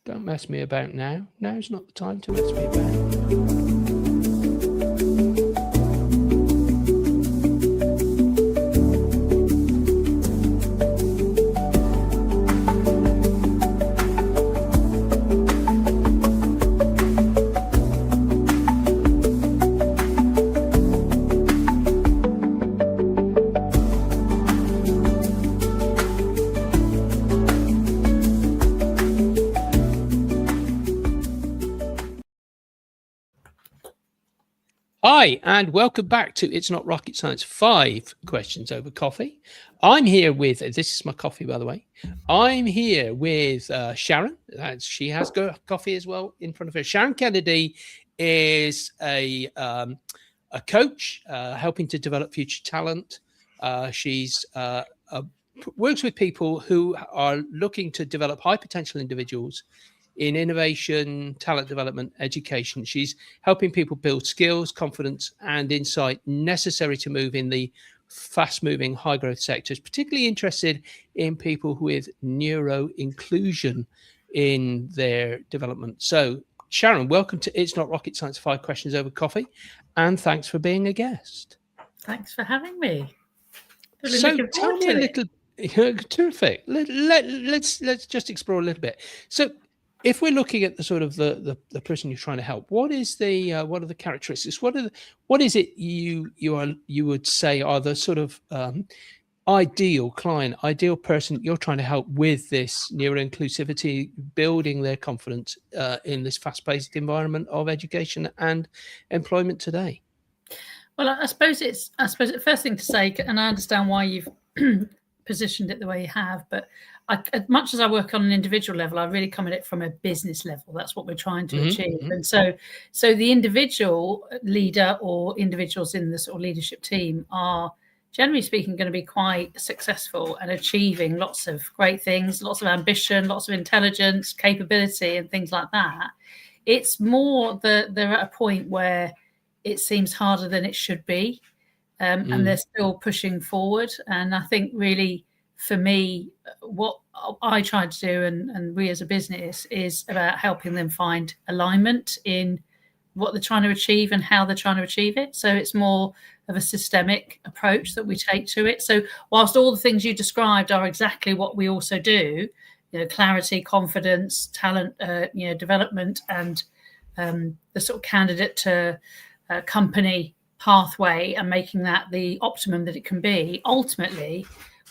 Don't mess me about now. Now's not the time to mess me about. Hi, and welcome back to It's Not Rocket Science, 5 questions over coffee. I'm here with, this is my coffee, by the way. I'm here with Sharon. She has got coffee as well in front of her. Sharon Kennedy is a coach helping to develop future talent. She's works with people who are looking to develop high potential individuals in innovation, talent development, education. She's helping people build skills, confidence, and insight necessary to move in the fast-moving, high-growth sectors, particularly interested in people with neuro-inclusion in their development. So, Sharon, welcome to It's Not Rocket Science, 5 questions over coffee, and thanks for being a guest. Thanks for having me. So tell me a little. Terrific. Let's just explore a little bit. So, if we're looking at the sort of the person you're trying to help, what are the characteristics? What is it you would say are the sort of ideal client, ideal person you're trying to help with this neuro-inclusivity, building their confidence in this fast-paced environment of education and employment today? Well, I suppose the first thing to say, and I understand why you've positioned it the way you have, but as much as I work on an individual level, I really come at it from a business level. That's what we're trying to achieve. And so the individual leader or individuals in the sort of leadership team are, generally speaking, going to be quite successful and achieving lots of great things, lots of ambition, lots of intelligence, capability, and things like that. It's more that they're at a point where it seems harder than it should be, and they're still pushing forward. And I think really, for me, what I try to do and we as a business is about helping them find alignment in what they're trying to achieve and how they're trying to achieve it. So it's more of a systemic approach that we take to it. So whilst all the things you described are exactly what we also do, clarity, confidence, talent, development, and the sort of candidate to company pathway and making that the optimum that it can be, ultimately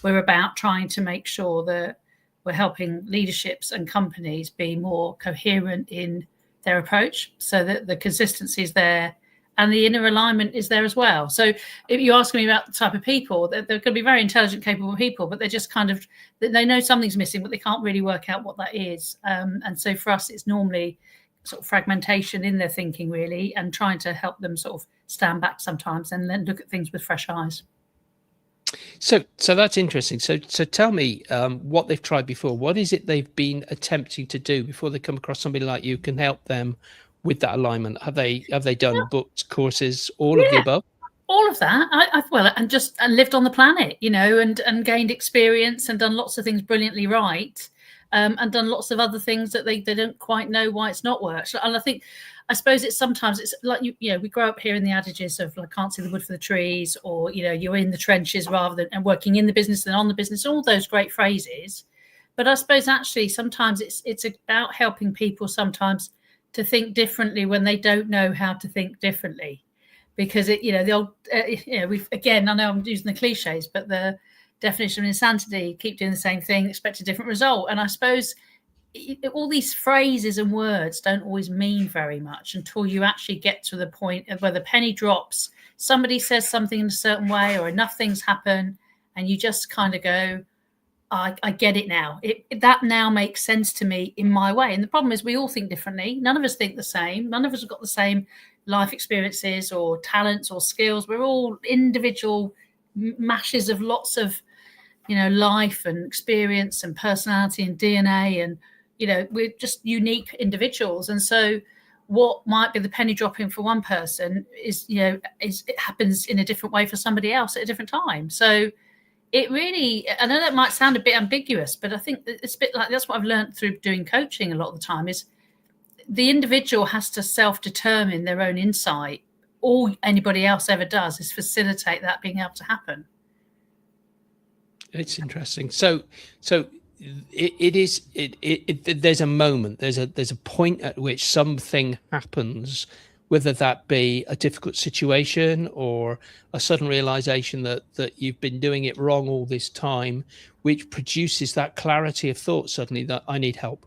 we're about trying to make sure that we're helping leaderships and companies be more coherent in their approach so that the consistency is there and the inner alignment is there as well. So if you ask me about the type of people, they're going to be very intelligent, capable people, but they're just kind of, they know something's missing, but they can't really work out what that is. And so for us, it's normally sort of fragmentation in their thinking, really, and trying to help them sort of stand back sometimes and then look at things with fresh eyes. So that's interesting. So tell me what they've tried before. What is it they've been attempting to do before they come across somebody like you can help them with that alignment? Have they done books, courses, all of the above? All of that. And lived on the planet, and gained experience and done lots of things brilliantly right. And done lots of other things that they don't quite know why it's not worked. And I suppose it's sometimes it's like, we grow up hearing the adages of like, can't see the wood for the trees, or, you're in the trenches rather than and working in the business than on the business, all those great phrases. But I suppose actually sometimes it's about helping people sometimes to think differently when they don't know how to think differently. Because the old, I know I'm using the cliches, but the definition of insanity, keep doing the same thing, expect a different result. And I suppose all these phrases and words don't always mean very much until you actually get to the point of where the penny drops, somebody says something in a certain way or enough things happen, and you just kind of go, I get it now. That now makes sense to me in my way. And the problem is we all think differently. None of us think the same. None of us have got the same life experiences or talents or skills. We're all individual mashes of lots of life and experience and personality and DNA, and we're just unique individuals. And so what might be the penny dropping for one person is it happens in a different way for somebody else at a different time. So it really, I know that might sound a bit ambiguous, but I think it's a bit like, that's what I've learned through doing coaching a lot of the time, is the individual has to self-determine their own insight. All anybody else ever does is facilitate that being able to happen. It's interesting. So there's a moment, there's a point at which something happens, whether that be a difficult situation or a sudden realization that you've been doing it wrong all this time, which produces that clarity of thought suddenly that I need help.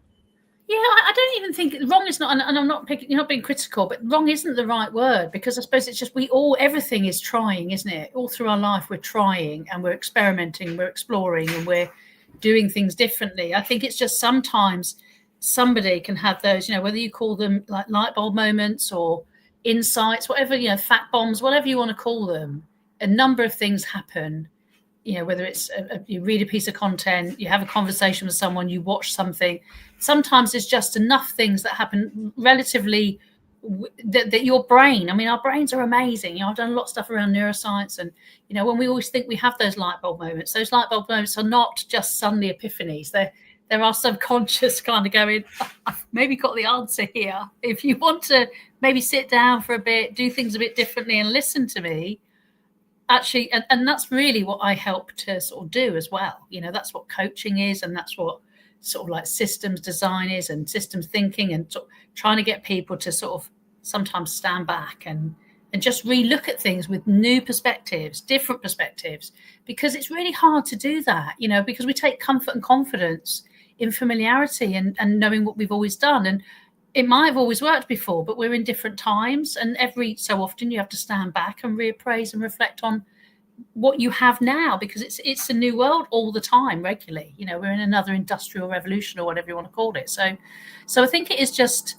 Yeah, I don't even think wrong is not, and I'm not picking, you're not being critical, but wrong isn't the right word, because I suppose it's just everything is trying, isn't it? All through our life, we're trying and we're experimenting, we're exploring, and we're doing things differently. I think it's just sometimes somebody can have those, whether you call them like light bulb moments or insights, whatever, fact bombs, whatever you want to call them. A number of things happen. Whether it's you read a piece of content, you have a conversation with someone, you watch something. Sometimes it's just enough things that happen relatively that your brain, our brains are amazing. I've done a lot of stuff around neuroscience, and when we always think we have those light bulb moments, those light bulb moments are not just suddenly epiphanies. There are subconscious kind of going, I've maybe got the answer here. If you want to maybe sit down for a bit, do things a bit differently and listen to me, actually, and that's really what I help to sort of do as well. That's what coaching is, and that's what sort of like systems design is, and systems thinking, and sort of trying to get people to sort of sometimes stand back and just re-look at things with new perspectives, different perspectives, because it's really hard to do that, because we take comfort and confidence in familiarity and knowing what we've always done. And it might have always worked before, but we're in different times, and every so often you have to stand back and reappraise and reflect on what you have now, because it's a new world all the time, regularly. We're in another industrial revolution, or whatever you want to call it. So I think it is just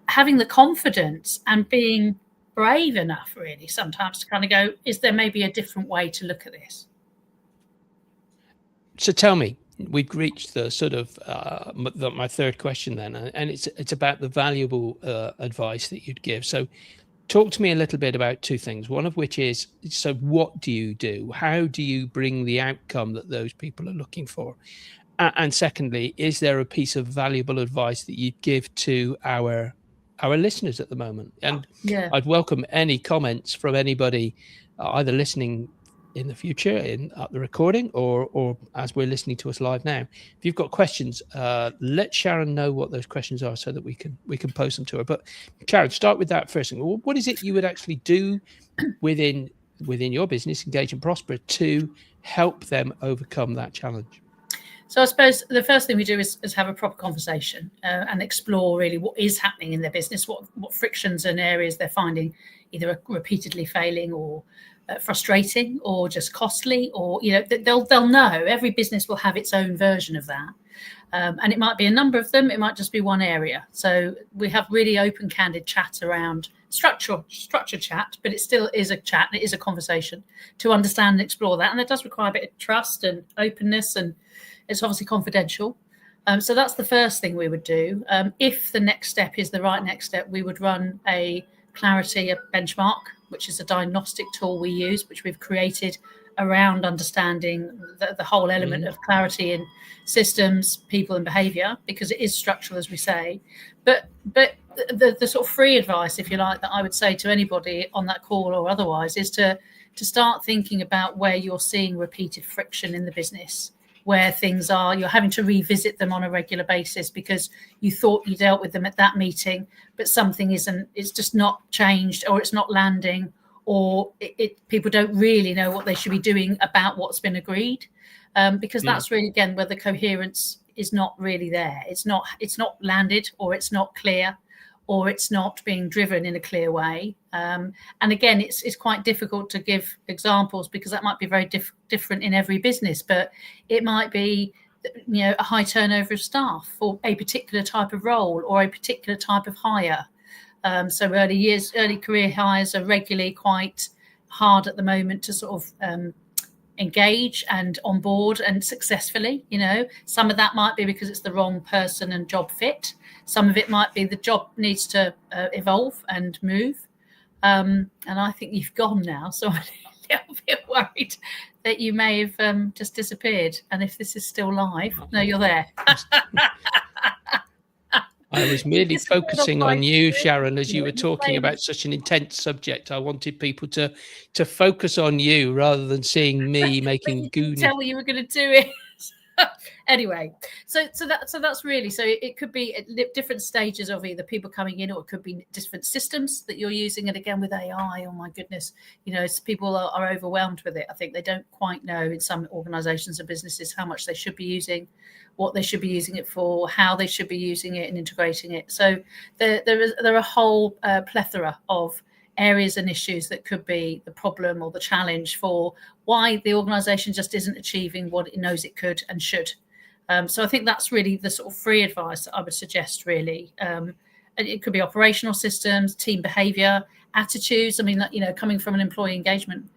having the confidence and being brave enough, really, sometimes to kind of go, is there maybe a different way to look at this? So tell me, we've reached the sort of my third question then, and it's about the valuable advice that you'd give. So talk to me a little bit about two things, one of which is, so what do you do? How do you bring the outcome that those people are looking for? And secondly, is there a piece of valuable advice that you'd give to our listeners at the moment? And Yeah, I'd welcome any comments from anybody either listening in the future in the recording or as we're listening to us live now. If you've got questions, let Sharon know what those questions are so that we can post them to her. But Sharon, start with that first thing. What is it you would actually do within your business, Engage and Prosper, to help them overcome that challenge? So I suppose the first thing we do is have a proper conversation and explore really what is happening in their business, what frictions and areas they're finding either repeatedly failing or frustrating or just costly, or they'll know. Every business will have its own version of that, and it might be a number of them, it might just be one area. So we have really open, candid chat around structured chat, but it still is a chat, it is a conversation to understand and explore that, and it does require a bit of trust and openness, and it's obviously confidential. So that's the first thing we would do. If the next step is the right next step, we would run a clarity benchmark, which is a diagnostic tool we use, which we've created around understanding the whole element of clarity in systems, people, and behavior, because it is structural, as we say. But the sort of free advice, if you like, that I would say to anybody on that call or otherwise is to start thinking about where you're seeing repeated friction in the business, where things are, you're having to revisit them on a regular basis because you thought you dealt with them at that meeting, but something it's just not changed, or it's not landing, or people don't really know what they should be doing about what's been agreed. Because that's really, again, where the coherence is not really there. It's not landed, or it's not clear, or it's not being driven in a clear way. And again, it's quite difficult to give examples because that might be very different in every business, but it might be, a high turnover of staff for a particular type of role or a particular type of hire. So early career hires are regularly quite hard at the moment to sort of engage and onboard and successfully. Some of that might be because it's the wrong person and job fit. Some of it might be the job needs to evolve and move. And I think you've gone now, so I'm a little bit worried that you may have just disappeared. And if this is still live, no, you're there. I was merely focusing on you, Sharon, as you were talking about such an intense subject. I wanted people to focus on you rather than seeing me making goony. Tell me you were going to do it. Anyway, so that's really, so it could be at different stages of either people coming in, or it could be different systems that you're using. And again, with AI, oh my goodness, people are overwhelmed with it. I think they don't quite know in some organizations and businesses how much they should be using, what they should be using it for, how they should be using it and integrating it. So there are a whole plethora of areas and issues that could be the problem or the challenge for why the organization just isn't achieving what it knows it could and should. So I think that's really the sort of free advice that I would suggest, really. And it could be operational systems, team behavior, attitudes. I mean, coming from an employee engagement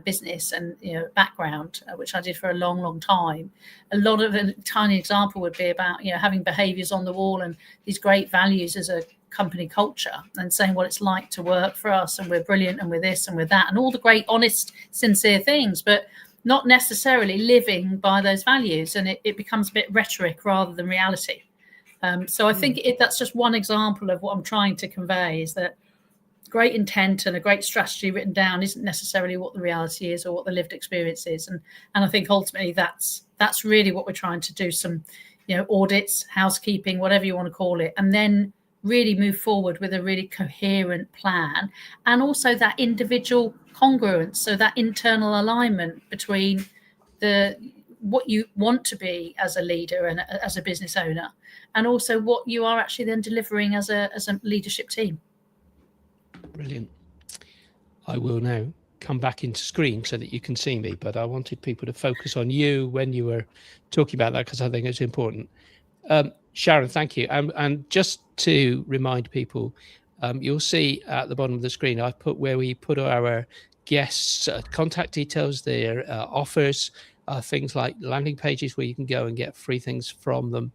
business and background, which I did for a long time, a lot of a tiny example would be about having behaviors on the wall and these great values as a company culture, and saying what it's like to work for us, and we're brilliant, and we're this and we're that, and all the great, honest, sincere things, but not necessarily living by those values, and it becomes a bit rhetoric rather than reality. So I think that's just one example of what I'm trying to convey, is that great intent and a great strategy written down isn't necessarily what the reality is or what the lived experience is. And I think ultimately that's really what we're trying to do, some audits, housekeeping, whatever you want to call it, and then really move forward with a really coherent plan, and also that individual congruence, so that internal alignment between what you want to be as a leader and as a business owner, and also what you are actually then delivering as a leadership team. Brilliant. I will now come back into screen so that you can see me, but I wanted people to focus on you when you were talking about that, because I think it's important. Sharon, thank you. And just to remind people, you'll see at the bottom of the screen, I've put where we put our guests' contact details, their offers, things like landing pages where you can go and get free things from them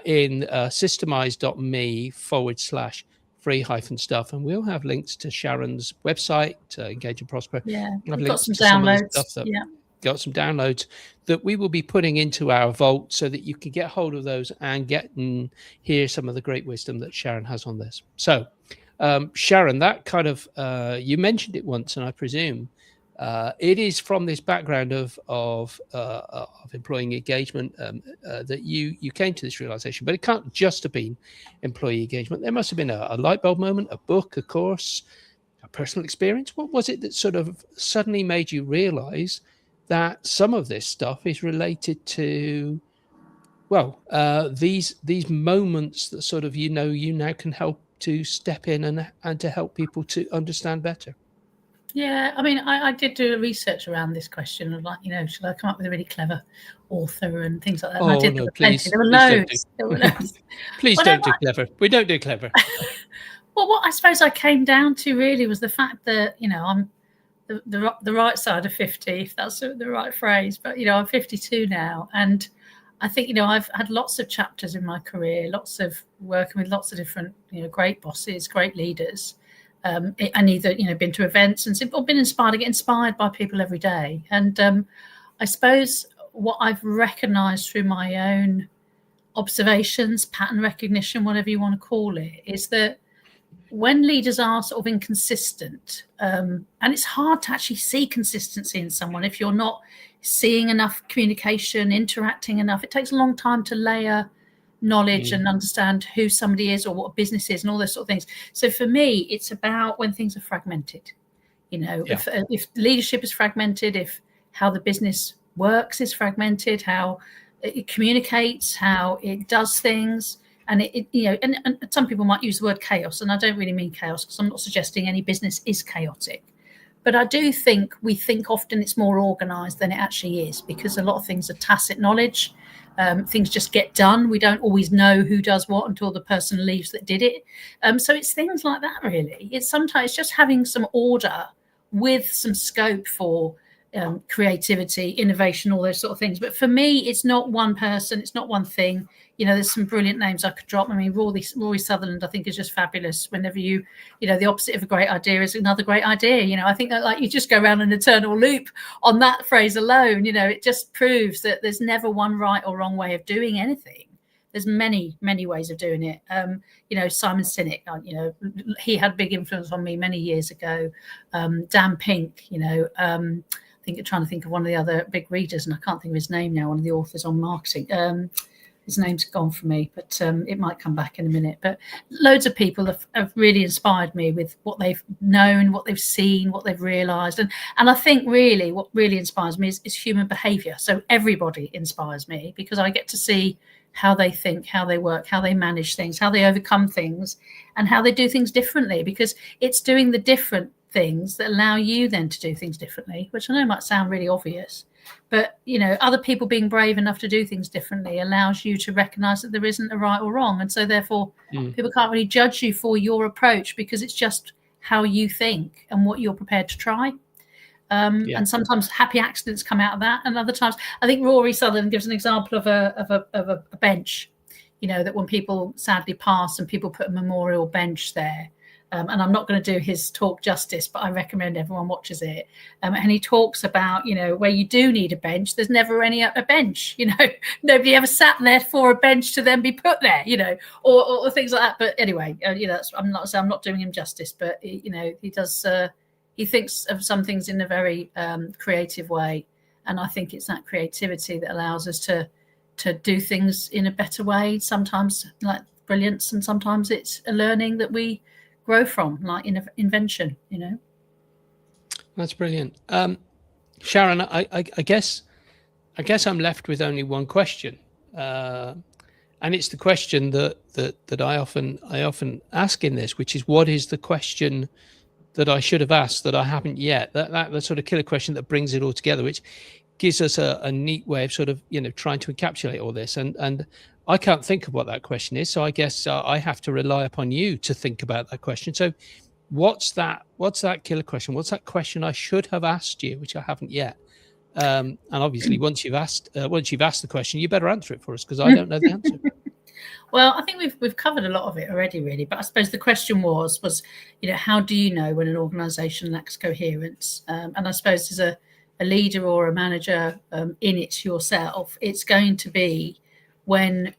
in systemize.me/free-stuff. And we'll have links to Sharon's website, Engage and Prosper. Yeah, we've got some downloads. Got some downloads that we will be putting into our vault so that you can get hold of those and get and hear some of the great wisdom that Sharon has on this. So, Sharon, that kind of, you mentioned it once, and I presume it is from this background of employee engagement that you came to this realization. But it can't just have been employee engagement. There must have been a light bulb moment, a book, a course, a personal experience. What was it that sort of suddenly made you realize that some of this stuff is related to, these moments that sort of, you now can help to step in and to help people to understand better? Yeah, I mean, I did do research around this question of should I come up with a really clever author and things like that? And Oh, I did. no, please. There were loads. Please don't do clever. We don't do clever. Well, what I suppose I came down to really was the fact that, I'm the right side of 50, if that's the right phrase, but I'm 52 now, and I think I've had lots of chapters in my career, lots of working with lots of different great bosses, great leaders, and either been to events and or been inspired to get inspired by people every day. And I suppose what I've recognized through my own observations, pattern recognition, whatever you want to call it, is that when leaders are sort of inconsistent, and it's hard to actually see consistency in someone if you're not seeing enough communication, interacting enough. It takes a long time to layer knowledge and understand who somebody is or what a business is and all those sort of things. So for me, it's about when things are fragmented. If leadership is fragmented, if how the business works is fragmented, how it communicates, how it does things. And and some people might use the word chaos, and I don't really mean chaos, because I'm not suggesting any business is chaotic. But I do think we think often it's more organized than it actually is, because a lot of things are tacit knowledge. Things just get done. We don't always know who does what until the person leaves that did it. So it's things like that, really. It's sometimes just having some order with some scope for creativity, innovation, all those sort of things. But for me, it's not one person, it's not one thing. there's some brilliant names I could drop. I mean, Rory Sutherland, I think, is just fabulous. Whenever the opposite of a great idea is another great idea. I think that, like, you just go around an eternal loop on that phrase alone. It just proves that there's never one right or wrong way of doing anything. There's many, many ways of doing it. Simon Sinek, he had big influence on me many years ago. Dan Pink, trying to think of one of the other big readers, and I can't think of his name now, one of the authors on marketing. His name's gone from me, but it might come back in a minute. But loads of people have really inspired me with what they've known, what they've seen, what they've realised. And I think really what really inspires me is human behaviour. So everybody inspires me because I get to see how they think, how they work, how they manage things, how they overcome things, and how they do things differently, because it's doing the different things that allow you then to do things differently, which I know might sound really obvious, but other people being brave enough to do things differently allows you to recognize that there isn't a right or wrong, and so therefore people can't really judge you for your approach, because it's just how you think and what you're prepared to try. And sometimes happy accidents come out of that, and other times, I think Rory Sutherland gives an example of a bench, that when people sadly pass and people put a memorial bench there. And I'm not going to do his talk justice, but I recommend everyone watches it. And he talks about, where you do need a bench, there's never a bench, nobody ever sat there for a bench to then be put there, or things like that. But anyway, I'm not doing him justice, but he does, he thinks of some things in a very creative way. And I think it's that creativity that allows us to do things in a better way. Sometimes like brilliance, and sometimes it's a learning that we grow from, like in invention. That's brilliant. Sharon, I guess I'm left with only one question, and it's the question that I often ask in this, which is, what is the question that I should have asked that I haven't yet? That sort of killer question that brings it all together, which gives us a neat way of sort of trying to encapsulate all this. And I can't think of what that question is, so I guess I have to rely upon you to think about that question. So what's that killer question? What's that question I should have asked you, which I haven't yet? And obviously once you've asked the question, you better answer it for us, because I don't know the answer. Well, I think we've covered a lot of it already, really. But I suppose the question was, how do you know when an organisation lacks coherence? And I suppose as a leader or a manager in it yourself, it's going to be when,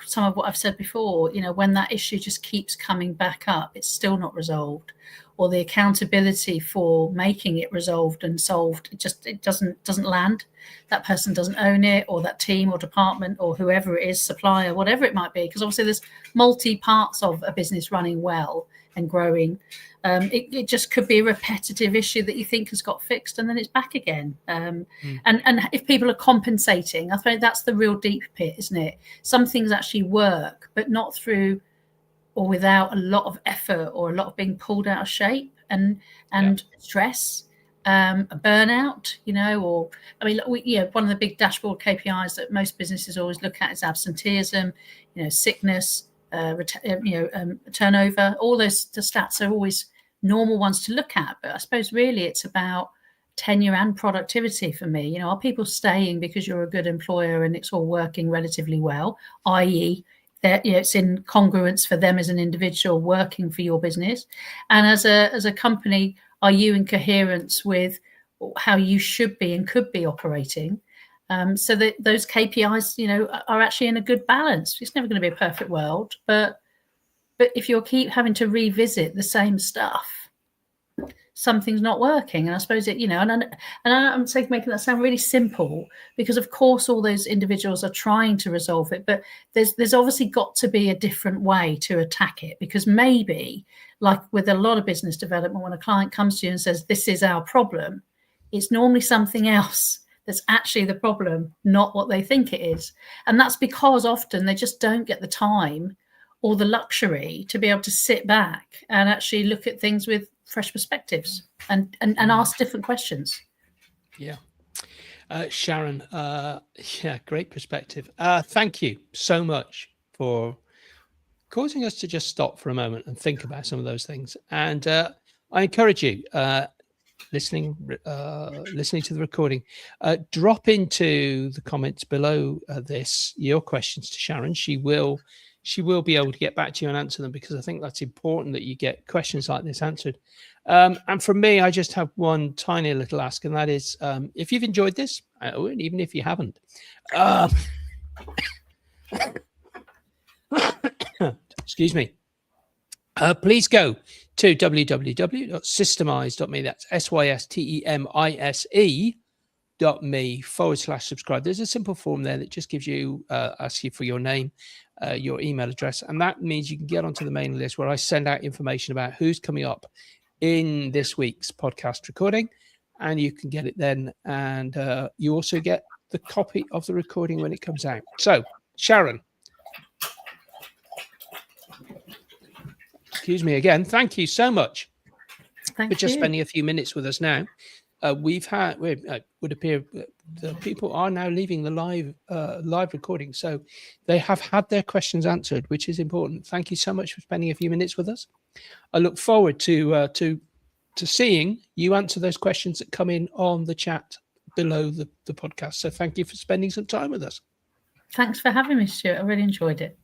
some of what I've said before, when that issue just keeps coming back up, it's still not resolved, or the accountability for making it resolved and solved, it doesn't land. That person doesn't own it, or that team or department or whoever it is, supplier, whatever it might be, because obviously there's multi parts of a business running well and growing. It just could be a repetitive issue that you think has got fixed, and then it's back again. And if people are compensating, I think that's the real deep pit, isn't it? Some things actually work, but not through or without a lot of effort or a lot of being pulled out of shape and stress, a burnout, or one of the big dashboard KPIs that most businesses always look at is absenteeism, sickness, turnover. All those stats are always normal ones to look at, but I suppose really it's about tenure and productivity for me. Are people staying because you're a good employer and it's all working relatively well, i.e. that it's in congruence for them as an individual working for your business, and as a company, are you in coherence with how you should be and could be operating? So that those KPIs, are actually in a good balance. It's never going to be a perfect world, but if you keep having to revisit the same stuff, something's not working. And I suppose it, and I'm making that sound really simple, because of course all those individuals are trying to resolve it, but there's obviously got to be a different way to attack it, because maybe, like with a lot of business development, when a client comes to you and says, this is our problem, it's normally something else that's actually the problem, not what they think it is. And that's because often they just don't get the time or the luxury to be able to sit back and actually look at things with fresh perspectives and ask different questions. Yeah. Sharon, great perspective. Thank you so much for causing us to just stop for a moment and think about some of those things. And I encourage you, listening to the recording, drop into the comments below this your questions to Sharon. She will be able to get back to you and answer them, because I think that's important that you get questions like this answered. And from me, I just have one tiny little ask, and that is, if you've enjoyed this, or even if you haven't, excuse me, please go to www.systemize.me. That's systemise.me/subscribe. There's a simple form there that just gives you, asks you for your name, your email address, and that means you can get onto the mailing list where I send out information about who's coming up in this week's podcast recording, and you can get it then. And you also get the copy of the recording when it comes out. So, Sharon, excuse me again, thank you so much for just spending a few minutes with us now. Would appear the people are now leaving the live recording, so they have had their questions answered, which is important. Thank you so much for spending a few minutes with us. I look forward to seeing you answer those questions that come in on the chat below the podcast. So thank you for spending some time with us. Thanks for having me, Stuart. I really enjoyed it.